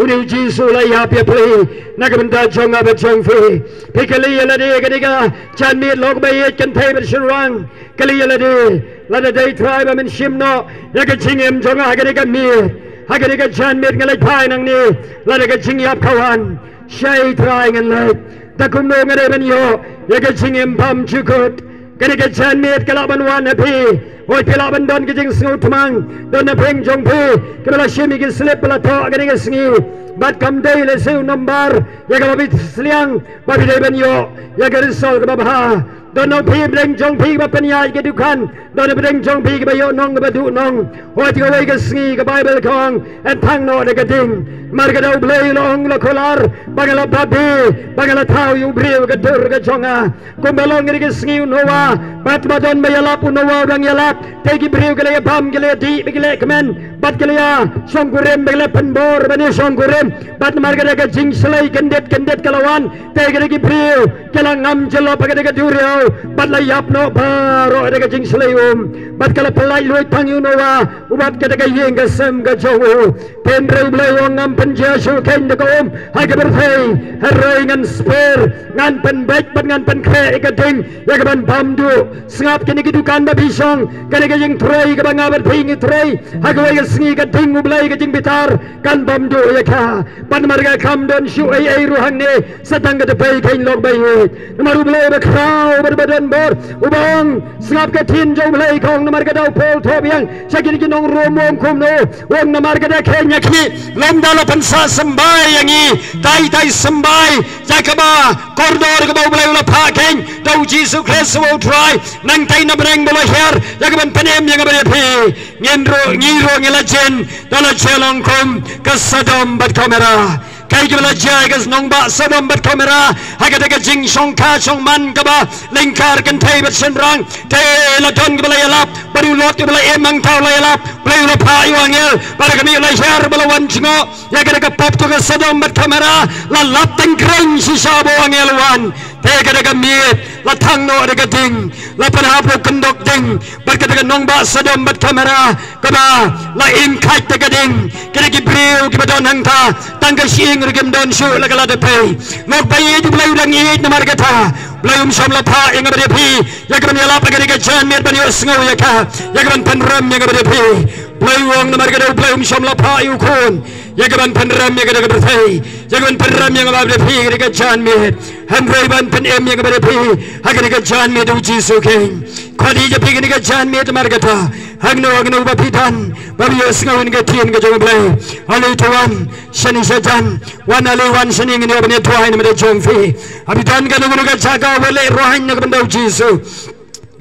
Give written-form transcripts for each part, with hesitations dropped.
uni Jisu la ya pia pli nak benda jong apa jong fi pikali la de kadiga chan mit lok bai kan thai ber shurang kali la de dei tribe men shimno ya ka chingem jong ha kadiga mi ha kadiga chan mit ngalai phai nang ni la de ka chingyap khawan shai try ngan lai ta kum no ngade ben yo ya ka chingem pam chukut kadiga chan mit kala ban wan api oi pila ban don ka jing sngu tmang don na pheng jong phi kala shimi ki slip la tho kadiga sngi bat kam dei le seu number ya ka bi sliang ba bi dei ben yo ya ka risol ka ba don no phi bleng jong phi ba pen ya ke dukan don na bleng jong phi ba yo nong ba du nong oi ti ka wei ka sngi ka bible kong en thang no de ka ding mar ka dau blei long la kholar bagala babi bagala thau yu briu ka dur ka chonga kum balong ri ka sngi no wa bat ba don ba yala pu no wa rang yala te ki briu ka le bam ka le di bi ka le kmen bat ka le ya song kurem ba le pen bor ba ni song kurem bat mar ka ka jing slai kendet kalawan te ka ki briu ka la ngam jelo pa ka ka durio bat la yap no ba ro ka jing slai bat ka la pelai lui thang yu no wa ubat ka ka yeng ka sem ka jowo pen breu blei wong ngam pen ja shu ken de kom hai ka ber thei heroi ngan spare ngan pen bek bat ngan pen khe ka ding ya ka ban bam du sngap ke ni ki dukan ba bisong ka ka jing threi ka ba nga ber thing threi ha ka ka sngi ka ding ublai ka jing bitar kan bam du ya ka ban mar ka kham don shu ai ru hang ne satang ka de pai kain lok bai maru blei ba khau ber badan bor ubang sngap ka thin jo blei khong mar ka dau pol tho biang sakin ki nong rom mom khum no wong na mar ka da khe nya khi lom da la pan sa sambai yangi tai sambai jakaba koridor ka ba blei ula pha ken dau Jisu Christ wo try nang tai na breng bolo her jakaban panem yang ba phi ngiro ngela chen dala chelong kom ka Sodom bat kamera kai jula jagas nong ba Sodom bat kamera haga daga jing song ka song man ka ba lingkar kan thai bat senrang te la don ka bala lap baru lot ka bala emang tau la lap play la pa yu angel para kami la share bala wan chingo ya ka daga pop to ka Sodom bat kamera la lap tang kreng si sabo angel wan te ka daga miet la thang no daga ding la panhap lo kendok ding bat ka daga nong ba Sodom bat kamera ka ba la in khai daga ding ka daga briu ki ba don hang ta tang ka shing rigem don shu la kala de pay nok pay ju blai dang ye na mar ka tha blai som la pha eng ba de phi ya ka ya la pa ka de jan met ba ni sngo ya ka ya ka pan ram ya ka ba de phi blai wong na mar ka de blai som la pha yu khon ya ka pan ram ya ka de ba thai ya ka pan ram ya ka ba de phi ka jan met han roi ban pan em ya ka ba de phi ha ka jan met du Jisu ken khadi ja phi ka jan met mar ka tha hagno ba pitan ba yo sngo ni ka tien ka jong blai ali tuan shani sajan wan ali wan shani ni ba ne tuai ni me jong fi abitan ka no ka jaga wale rohan na ka ban Jisu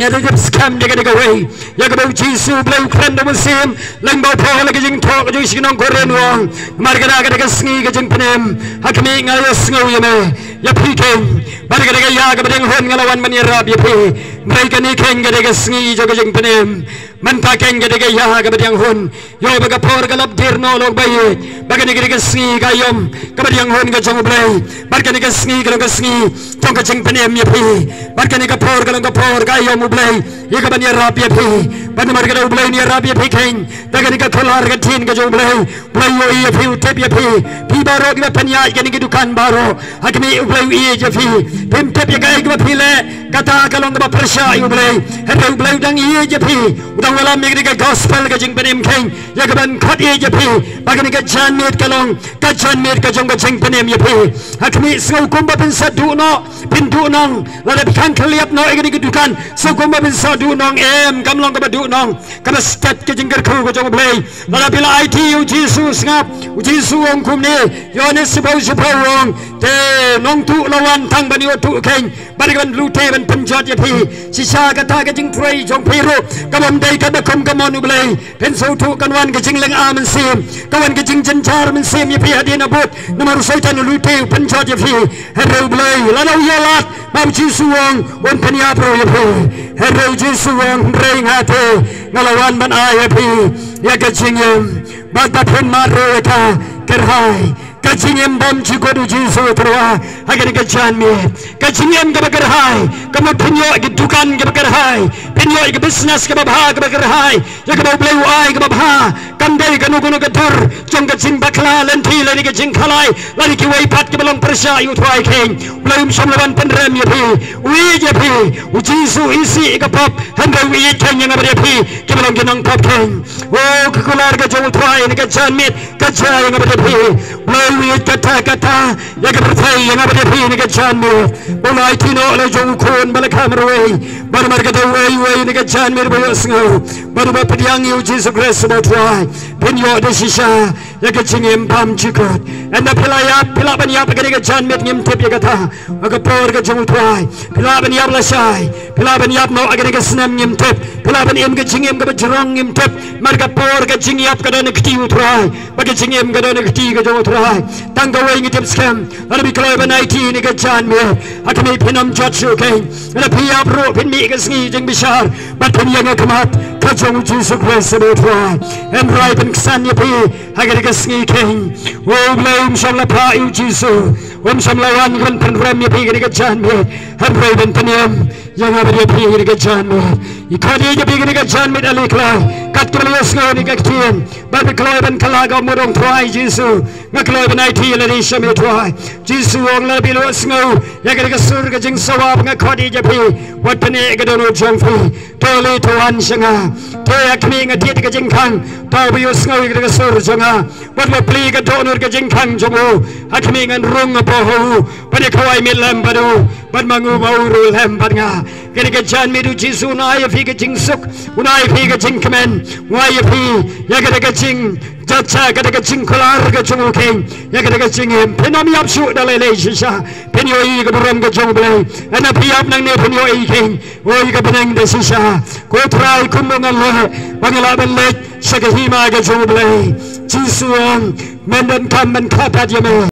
ya de scam de ga way ya ga Jisu blai kran do musim lang ba pho la ga jing tho ga jing sinong ko ren wong mar ga ga sngi ga jing panem hakmi nga yo sngo ya me ya phi ken bar ga ya ga ding hon ngalawan man ya rab ya phi mai ka ni ken ga sngi jo ga jing panem man pa ken ga ya ga ding hon yo ba ga por ga lab dir no log bai ba ga ni ga sngi ga yom ga ding hon ga jong blai bar ga ni ga sngi tong ga jing panem ya phi bar ga ni ga por ga yom blai ye ka ban ya rab ya phi ban mar ga blai ni rab ya phi ken da ga ni ga kholar ga tin ga jong blai yo ya phi tep ya phi ba ro ga pan ya ga ni ga dukan baro hakmi blai ye ja phi pem tep ya ga phi le kata ka long ga prasha yu blai he blai dang ye ja phi udang wala me ga gospel ga jing panem ken ya ga ban khat ye ja phi ba ga ni ga jan met ka long ka jan met ka jong ga jing panem ya phi hakmi sngau kum ba pin sa du no pin du nong la le kan khliap no ga ni ga dukan so kum ba pin sa du nong em kam long ga du nong ka stat ke jing gar khu ga jong blai la bila it yu Jisu ngap Jisu ong kum ni yo ne sibau wong te nong tu lawan thang ban yo tu ken ban ga lu te ban panjat ya phi si sa ka ta ga jing trei jong phi ru ka bom dei ka da kom ka mon u blai pen so tu kan wan ga jing leng a man sim ka wan ga jing jan char man sim ya phi adina bot na maru so tan lu te panjat ya phi he ru blai la no ya lat ba Jisu wong won pan ya pro ya phi he ru Jisu wong rei nga te ngalawan ban a ya phi ya ga jing yom ba ta pen ma ro ka kerhai kacingem bom cikot Yesus terwa agar kacan mi kacingem ke berkerhai kamu pinyo ke dukan ke berkerhai pinyo ke bisnes ke babha ke berkerhai ya ke Blei Ula ke babha kandai ke nugu tur jong kacing bakla lenti lagi kacing khalai lagi ki wai pat ke belong persya yu tuai keng belum somlawan penrem ya pi wi ya pi Yesus isi ke pop handai wi keng yang abadi pi ke belong ke nong pop keng oh ke keluarga jong tuai ni kacan mit kaca yang abadi pi melalui kata-kata yang bertai yang abadi pi ni kacan mit mulai tino le jong kun balakam roi baru mereka wai ni kacan mit bayu sengau baru berpediang yu Yesus Kristus tuai pinyo de sisa ya kacingem pam cikot anda pilayap pilap banyap ke kacan mit ngim tip ya kata agapor ke jong tuai pilap banyap lasai pilap banyap no agar ke senam ngim tip pilap banyam ke cingem ke berjerong ngim tip mereka por ke cingiap ke dan keti tuai bagi cingem ke dan keti ke jong tuai tanggawai ngitip scam lalu bikloi banaiti ni kacan mit akami pinam jatsu keng anda piap ro pinmi ke sengi jeng besar bat pinyang kemat kajong Yesus Kristus tuai emrai pen kesan ya pi agar ke sengi keng oh belum syamla pa yu Yesus samlawan kan penrem ya pi ke kacan mit emrai pen penyam yang abadi pi ke kacan mit ikadi ya pi ke kacan mit aliklah kat kelas ngau ni kaktian bat keloi ben kalaga murong tuai Yesus ngakloi ben IT lari syami tuai Yesus ong labi lo ngau ya ke surga jeng sawab ngakadi ya pi wat pene ke dono jong pi tole tuan sanga to ya kami ngati ke jeng kang tau biu ngau ke surga janga wat lo pli ke dono ke jeng kang jongo akmi ngan rung apa ho pada kawai milam padu bat mangu bau ru lem padnga ke jan midu Yesus na ya fi ke jeng suk unai fi ke jeng kemen wai ya fi ya ke jeng jaca ke jeng kolar ke jong keng ya ke jeng em penam yap su dalai sisa penyoi ke buram ke jong Blei ana piap nang ne penyoi keng oi ke benang de sisa ko trai kumungan le bangala ben lek sakahima ke jong Blei Yesus mendan kam men kapat ya me